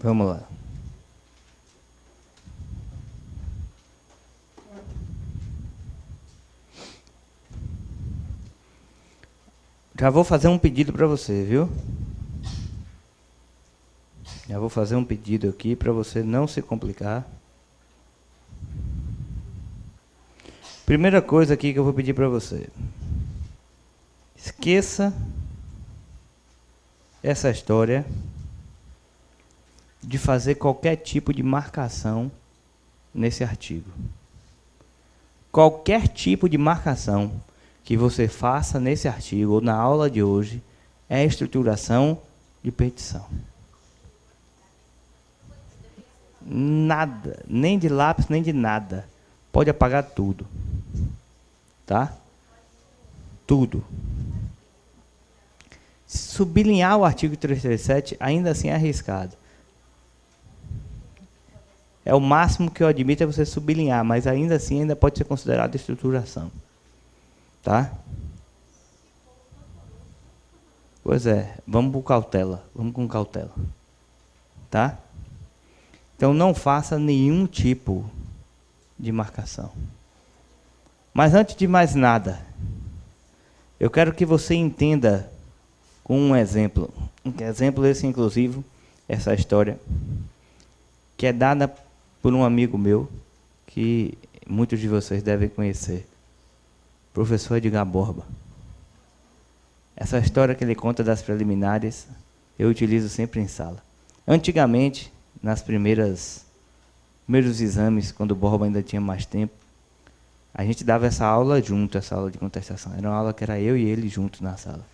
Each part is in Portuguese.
Vamos lá. Já vou fazer um pedido para você, viu? Já vou fazer um pedido aqui para você não se complicar. Primeira coisa aqui que eu vou pedir para você. Esqueça essa história de fazer qualquer tipo de marcação nesse artigo. Qualquer tipo de marcação que você faça nesse artigo ou na aula de hoje é estruturação de petição. Nada, nem de lápis, nem de nada. Pode apagar tudo. Tá? Tudo. Sublinhar o artigo 337 ainda assim é arriscado. É o máximo que eu admito é você sublinhar, mas ainda assim ainda pode ser considerado estruturação. Tá? Pois é, vamos com cautela. Vamos com cautela. Tá? Então não faça nenhum tipo de marcação. Mas antes de mais nada, eu quero que você entenda com um exemplo. Um exemplo esse, inclusive, essa história, que é dada por um amigo meu, que muitos de vocês devem conhecer. Professor Edgar Borba. Essa história que ele conta das preliminares, eu utilizo sempre em sala. Antigamente, nas primeiros exames, quando o Borba ainda tinha mais tempo, a gente dava essa aula junto, essa aula de contestação. Era uma aula que era eu e ele juntos na sala.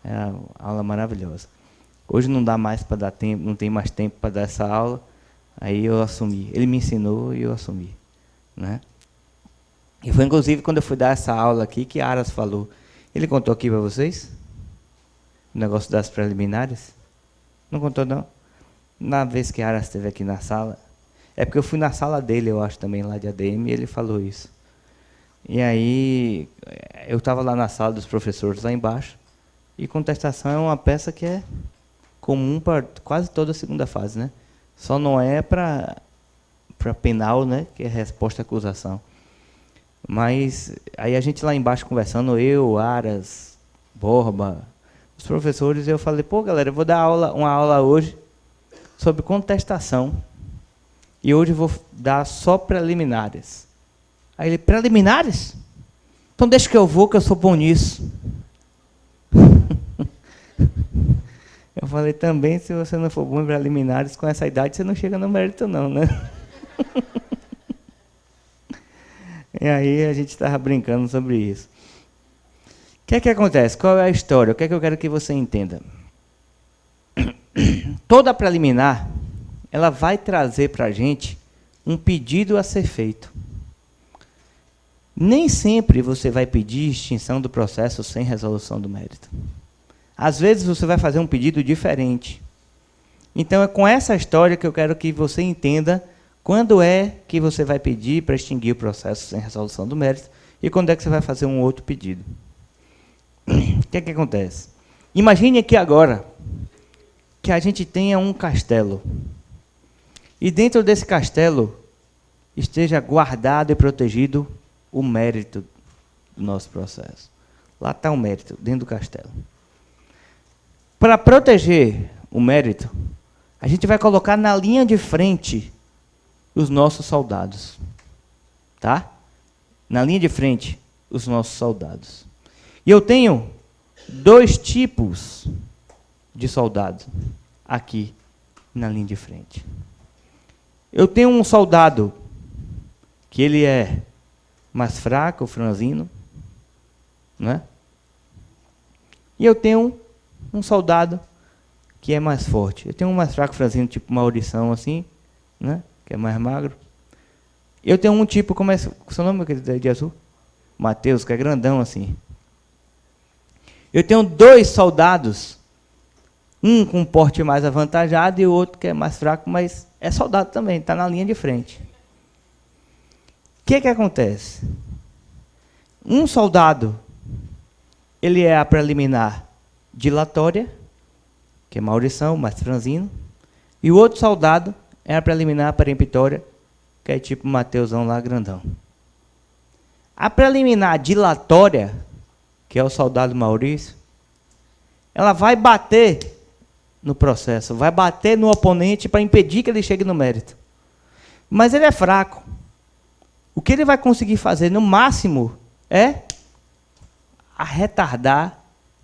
Era uma aula maravilhosa. Hoje não dá mais para dar tempo, não tem mais tempo para dar essa aula, aí eu assumi. Ele me ensinou e eu assumi, né? E foi inclusive quando eu fui dar essa aula aqui que Aras falou. Ele contou aqui para vocês? O negócio das preliminares? Não contou, não? Na vez que Aras esteve aqui na sala, é porque eu fui na sala dele, eu acho, também, lá de ADM, e ele falou isso. E aí, eu estava lá na sala dos professores, lá embaixo, e contestação é uma peça que é comum para quase toda a segunda fase, né? Só não é para penal, né? Que é resposta à acusação. Mas aí a gente lá embaixo conversando, eu, Aras, Borba, os professores, eu falei, pô, galera, eu vou dar uma aula hoje sobre contestação. E hoje eu vou dar só preliminares. Aí ele, preliminares? Então deixa que eu vou, que eu sou bom nisso. Eu falei, também, se você não for bom em preliminares, com essa idade, você não chega no mérito não, né? E aí a gente estava brincando sobre isso. O que é que acontece? Qual é a história? O que é que eu quero que você entenda? Toda preliminar, ela vai trazer para a gente um pedido a ser feito. Nem sempre você vai pedir extinção do processo sem resolução do mérito. Às vezes você vai fazer um pedido diferente. Então é com essa história que eu quero que você entenda quando é que você vai pedir para extinguir o processo sem resolução do mérito e quando é que você vai fazer um outro pedido. O que é que acontece? Imagine aqui agora que a gente tenha um castelo. E dentro desse castelo esteja guardado e protegido o mérito do nosso processo. Lá está o mérito, dentro do castelo. Para proteger o mérito, a gente vai colocar na linha de frente os nossos soldados. Tá? Na linha de frente, os nossos soldados. E eu tenho dois tipos de soldados aqui na linha de frente. Eu tenho um soldado que ele é mais fraco, franzino, né? E eu tenho um soldado que é mais forte. Eu tenho um mais fraco, franzino, tipo Maurição, assim, né? Que é mais magro. Eu tenho um tipo, como é o seu nome, aquele de azul? Mateus, que é grandão, assim. Eu tenho dois soldados, um com um porte mais avantajado e o outro que é mais fraco, mas é soldado também, está na linha de frente. O que acontece? Um soldado, ele é a preliminar dilatória, que é Maurição, mais franzino, E o outro soldado é a preliminar peremptória, que é tipo Mateusão lá grandão. A preliminar dilatória, que é o soldado Maurício, ela vai bater no processo, vai bater no oponente para impedir que ele chegue no mérito. Mas ele é fraco. O que ele vai conseguir fazer, no máximo, é retardar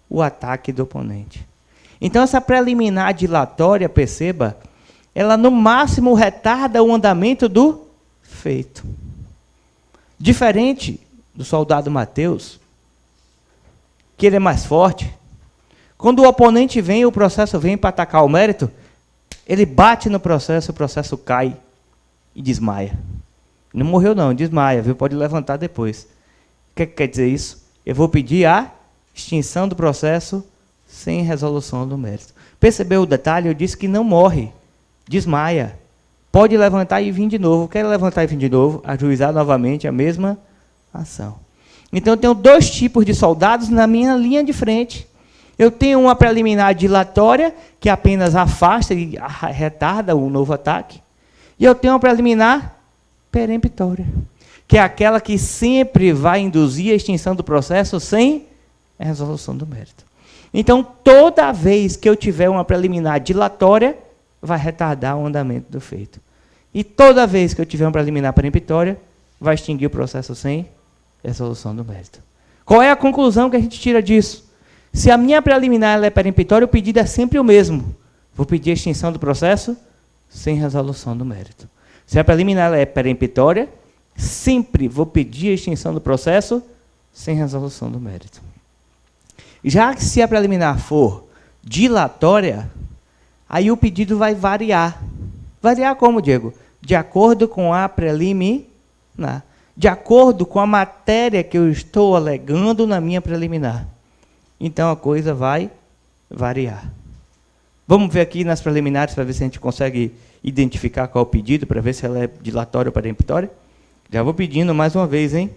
o ataque do oponente. Então, essa preliminar dilatória, perceba, ela no máximo retarda o andamento do feito. Diferente do soldado Mateus, que ele é mais forte, quando o oponente vem, o processo vem para atacar o mérito, ele bate no processo, o processo cai e desmaia. Não morreu não, desmaia, viu? Pode levantar depois. O que quer dizer isso? Eu vou pedir a extinção do processo sem resolução do mérito. Percebeu o detalhe? Eu disse que não morre, desmaia. Pode levantar e vir de novo. Quer levantar e vir de novo? Ajuizar novamente a mesma ação. Então, eu tenho dois tipos de soldados na minha linha de frente. Eu tenho uma preliminar dilatória, que apenas afasta e retarda o novo ataque. E eu tenho uma preliminar peremptória, que é aquela que sempre vai induzir a extinção do processo sem a resolução do mérito. Então, toda vez que eu tiver uma preliminar dilatória, vai retardar o andamento do feito. E toda vez que eu tiver uma preliminar peremptória, vai extinguir o processo sem resolução do mérito. Qual é a conclusão que a gente tira disso? Se a minha preliminar ela é peremptória, o pedido é sempre o mesmo. Vou pedir a extinção do processo sem resolução do mérito. Se a preliminar ela é peremptória, sempre vou pedir a extinção do processo sem resolução do mérito. Já que se a preliminar for dilatória, aí o pedido vai variar. Variar como, Diego? De acordo com a preliminar. De acordo com a matéria que eu estou alegando na minha preliminar. Então, a coisa vai variar. Vamos ver aqui nas preliminares para ver se a gente consegue identificar qual é o pedido, para ver se ela é dilatória ou peremptória. Já vou pedindo mais uma vez, hein?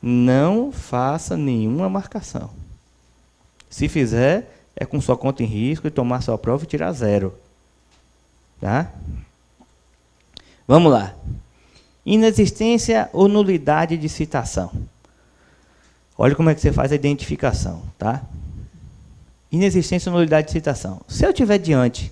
Não faça nenhuma marcação. Se fizer, é com sua conta em risco e tomar sua prova e tirar 0. Tá? Vamos lá. Inexistência ou nulidade de citação. Olha como é que você faz a identificação, tá? Inexistência ou nulidade de citação. Se eu estiver diante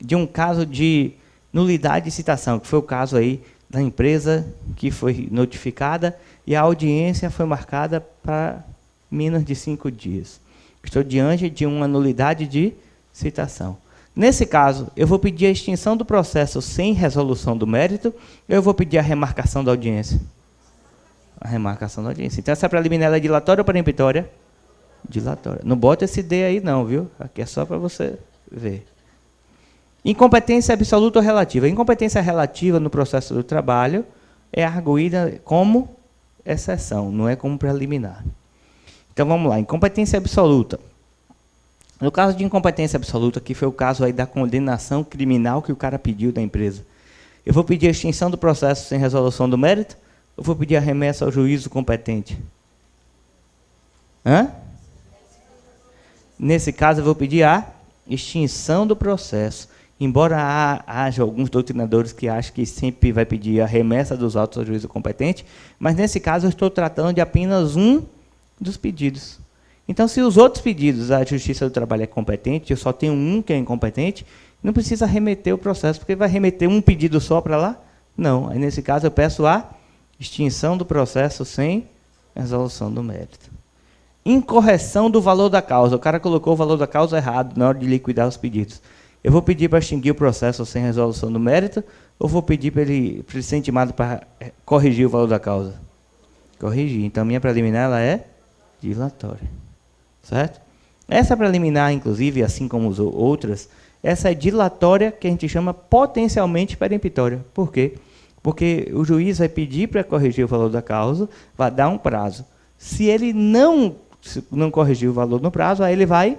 de um caso de nulidade de citação, que foi o caso aí da empresa que foi notificada e a audiência foi marcada para menos de 5 dias. Estou diante de uma nulidade de citação. Nesse caso, eu vou pedir a extinção do processo sem resolução do mérito, eu vou pedir a remarcação da audiência. A remarcação da audiência. Então, essa preliminar é dilatória ou peremptória? Dilatória. Não bota esse D aí não, viu? Aqui é só para você ver. Incompetência absoluta ou relativa. Incompetência relativa no processo do trabalho é arguída como exceção, não é como preliminar. Então, vamos lá. Incompetência absoluta. No caso de incompetência absoluta, que foi o caso aí da condenação criminal que o cara pediu da empresa, eu vou pedir a extinção do processo sem resolução do mérito ou vou pedir a remessa ao juízo competente? Hã? Nesse caso, eu vou pedir a extinção do processo. Embora haja alguns doutrinadores que acham que sempre vai pedir a remessa dos autos ao juízo competente, mas nesse caso eu estou tratando de apenas um dos pedidos. Então, se os outros pedidos a Justiça do Trabalho é competente, eu só tenho um que é incompetente, não precisa remeter o processo, porque vai remeter um pedido só para lá? Não. Aí, nesse caso, eu peço a extinção do processo sem resolução do mérito. Incorreção do valor da causa. O cara colocou o valor da causa errado na hora de liquidar os pedidos. Eu vou pedir para extinguir o processo sem resolução do mérito ou vou pedir para ele ser intimado para corrigir o valor da causa? Corrigir. Então, a minha preliminar ela é dilatória. Certo? Essa preliminar, inclusive, assim como as outras, essa é dilatória que a gente chama potencialmente peremptória. Por quê? Porque o juiz vai pedir para corrigir o valor da causa, vai dar um prazo. Se ele não corrigir o valor no prazo, aí ele vai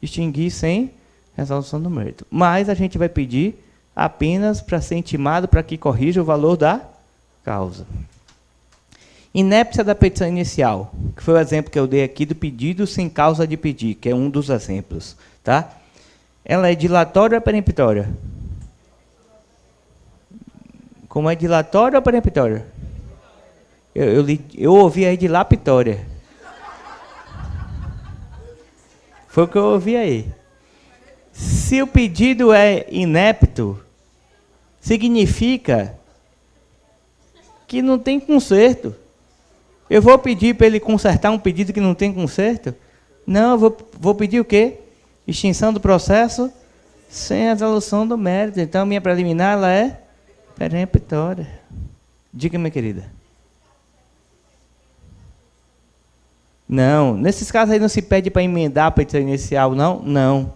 extinguir sem resolução do mérito. Mas a gente vai pedir apenas para ser intimado para que corrija o valor da causa. Inépcia da petição inicial, que foi o exemplo que eu dei aqui do pedido sem causa de pedir, que é um dos exemplos. Tá? Ela é dilatória ou peremptória? Como é dilatória ou peremptória? Eu ouvi aí dilapitória. Foi o que eu ouvi aí. Se o pedido é inepto, significa que não tem conserto. Eu vou pedir para ele consertar um pedido que não tem conserto? Não, eu vou pedir o quê? Extinção do processo sem resolução do mérito. Então, a minha preliminar ela é peremptória. Diga, minha querida. Não, nesses casos aí não se pede para emendar a petição inicial, não? Não.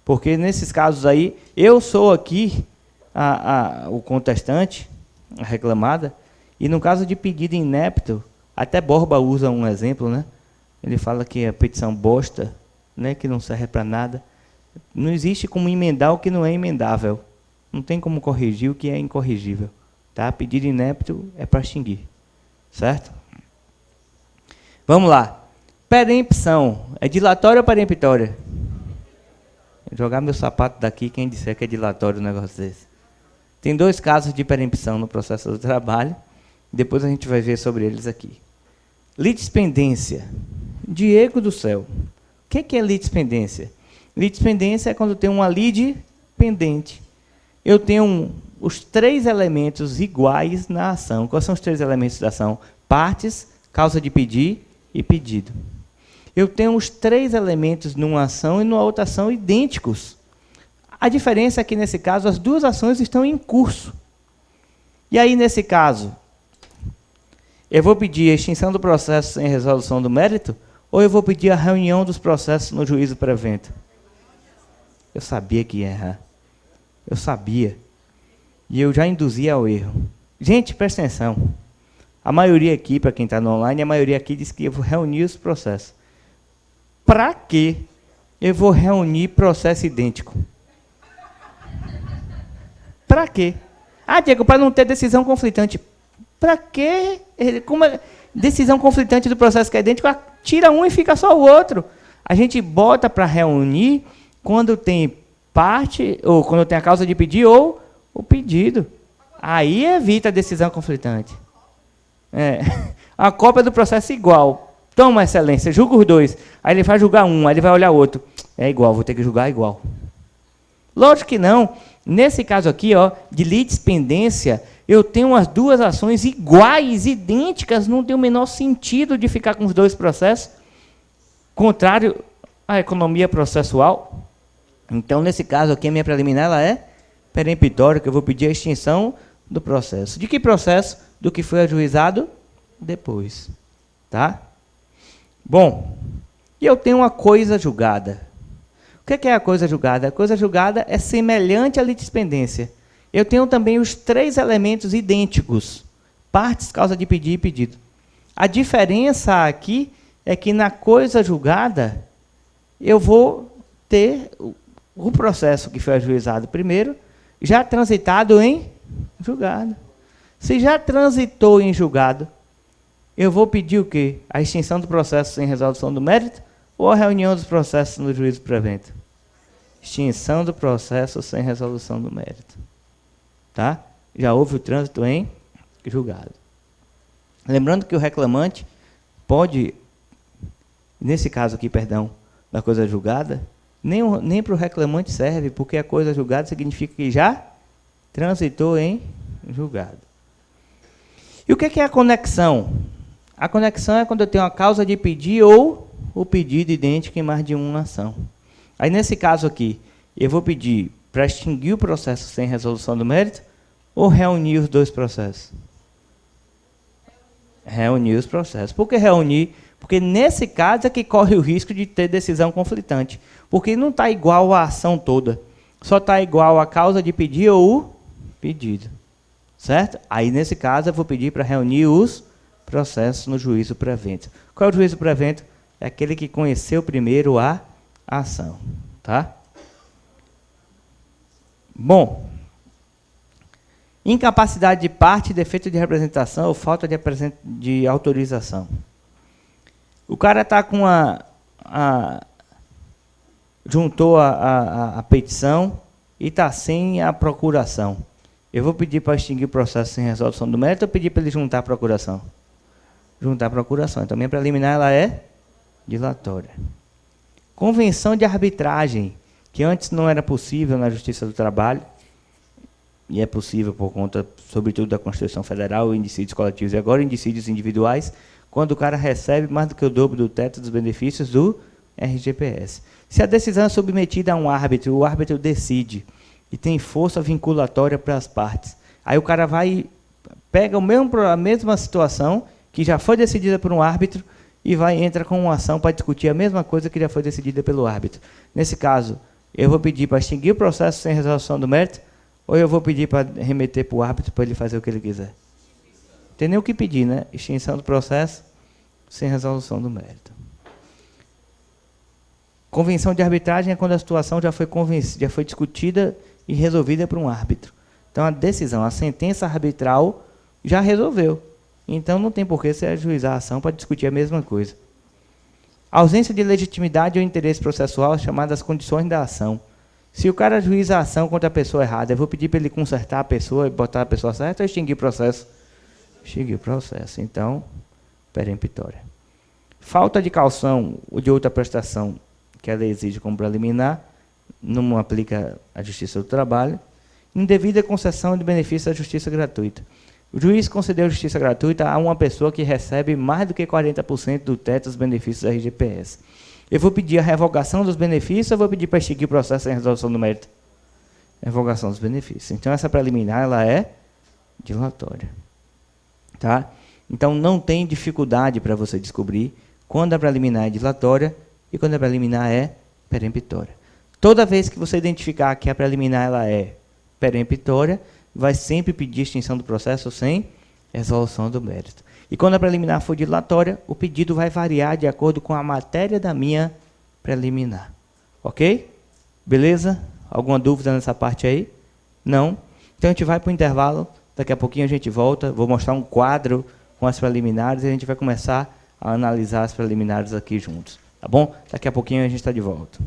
Porque nesses casos aí, eu sou aqui o contestante, a reclamada, e no caso de pedido inepto, até Borba usa um exemplo, né? Ele fala que a petição bosta, né, que não serve para nada. Não existe como emendar o que não é emendável. Não tem como corrigir o que é incorrigível. Tá? Pedido inepto é para extinguir. Certo? Vamos lá. Perempção. É dilatória ou peremptória? Vou jogar meu sapato daqui quem disser que é dilatório um negócio desse. Tem 2 casos de perempção no processo do trabalho. Depois a gente vai ver sobre eles aqui. Litispendência. Diego do céu. O que é litispendência? Litispendência é quando tem uma lide pendente. Eu tenho os 3 elementos iguais na ação. Quais são os 3 elementos da ação? Partes, causa de pedir e pedido. Eu tenho os 3 elementos numa ação e numa outra ação idênticos. A diferença é que, nesse caso, as 2 ações estão em curso. E aí, nesse caso, eu vou pedir a extinção do processo sem resolução do mérito ou eu vou pedir a reunião dos processos no juízo prevento? Eu sabia que ia errar. Eu sabia. E eu já induzia ao erro. Gente, presta atenção. A maioria aqui, para quem está no online, a maioria aqui diz que eu vou reunir os processos. Para quê? Eu vou reunir processo idêntico. Para quê? Ah, Diego, para não ter decisão conflitante. Para quê? Como é decisão conflitante do processo que é idêntico, tira um e fica só o outro. A gente bota para reunir quando tem parte, ou quando tem a causa de pedir, ou o pedido. Aí evita a decisão conflitante. A cópia do processo é igual. Toma, excelência, julga os 2. Aí ele vai julgar um, aí ele vai olhar o outro. É igual, vou ter que julgar igual. Lógico que não. Nesse caso aqui, ó, de litispendência, eu tenho as 2 ações iguais, idênticas, não tem o menor sentido de ficar com os 2 processos, contrário à economia processual. Então, nesse caso aqui, a minha preliminar ela é peremptória, que eu vou pedir a extinção do processo. De que processo? Do que foi ajuizado depois. Tá? Bom, e eu tenho uma coisa julgada. O que é a coisa julgada? A coisa julgada é semelhante à litispendência. Eu tenho também os 3 elementos idênticos. Partes, causa de pedir e pedido. A diferença aqui é que na coisa julgada, eu vou ter o processo que foi ajuizado primeiro, já transitado em julgado. Se já transitou em julgado, eu vou pedir o quê? A extinção do processo sem resolução do mérito ou a reunião dos processos no juízo prevento? Extinção do processo sem resolução do mérito. Tá? Já houve o trânsito em julgado. Lembrando que o reclamante pode, nesse caso aqui, perdão, da coisa julgada, nem para o reclamante serve, porque a coisa julgada significa que já transitou em julgado. E o que é a conexão? A conexão é quando eu tenho a causa de pedir ou o pedido idêntico em mais de uma ação. Aí, nesse caso aqui, eu vou pedir para extinguir o processo sem resolução do mérito ou reunir os 2 processos? Reunir os processos. Por que reunir? Porque, nesse caso, é que corre o risco de ter decisão conflitante. Porque não está igual a ação toda. Só está igual a causa de pedir ou o pedido. Certo? Aí, nesse caso, eu vou pedir para reunir os processos no juízo prevento. Qual é o juízo prevento? É aquele que conheceu primeiro a ação. Tá? Bom, incapacidade de parte, defeito de representação ou falta de autorização. O cara está com juntou a petição e está sem a procuração. Eu vou pedir para extinguir o processo sem resolução do mérito ou pedir para ele juntar a procuração? Juntar a procuração. Então, minha preliminar ela é dilatória. Convenção de arbitragem, que antes não era possível na Justiça do Trabalho, e é possível por conta, sobretudo, da Constituição Federal, indicídios coletivos e agora indicídios individuais, quando o cara recebe mais do que o dobro do teto dos benefícios do RGPS. Se a decisão é submetida a um árbitro, o árbitro decide e tem força vinculatória para as partes. Aí o cara vai, pega a mesma situação que já foi decidida por um árbitro e entra com uma ação para discutir a mesma coisa que já foi decidida pelo árbitro. Nesse caso, eu vou pedir para extinguir o processo sem resolução do mérito ou eu vou pedir para remeter para o árbitro para ele fazer o que ele quiser? Não tem nem o que pedir, né? Extinção do processo sem resolução do mérito. Convenção de arbitragem é quando a situação já foi discutida e resolvida por um árbitro. Então, a decisão, a sentença arbitral já resolveu. Então, não tem por que você ajuizar a ação para discutir a mesma coisa. A ausência de legitimidade ou interesse processual, chamadas condições da ação. Se o cara ajuiza a ação contra a pessoa errada, eu vou pedir para ele consertar a pessoa e botar a pessoa certa ou extinguir o processo? Extinguir o processo. Então, peremptória. Falta de calção ou de outra prestação que ela exige como preliminar, não aplica a Justiça do Trabalho. Indevida concessão de benefício à justiça gratuita. O juiz concedeu justiça gratuita a uma pessoa que recebe mais do que 40% do teto dos benefícios da RGPS. Eu vou pedir a revogação dos benefícios ou vou pedir para extinguir o processo sem resolução do mérito? Revogação dos benefícios. Então, essa preliminar ela é dilatória. Tá? Então, não tem dificuldade para você descobrir quando a preliminar é dilatória e quando a preliminar é peremptória. Toda vez que você identificar que a preliminar ela é peremptória, vai sempre pedir extinção do processo sem resolução do mérito. E quando a preliminar for dilatória, o pedido vai variar de acordo com a matéria da minha preliminar. Ok? Beleza? Alguma dúvida nessa parte aí? Não? Então a gente vai para o intervalo, daqui a pouquinho a gente volta, vou mostrar um quadro com as preliminares e a gente vai começar a analisar as preliminares aqui juntos. Tá bom? Daqui a pouquinho a gente está de volta.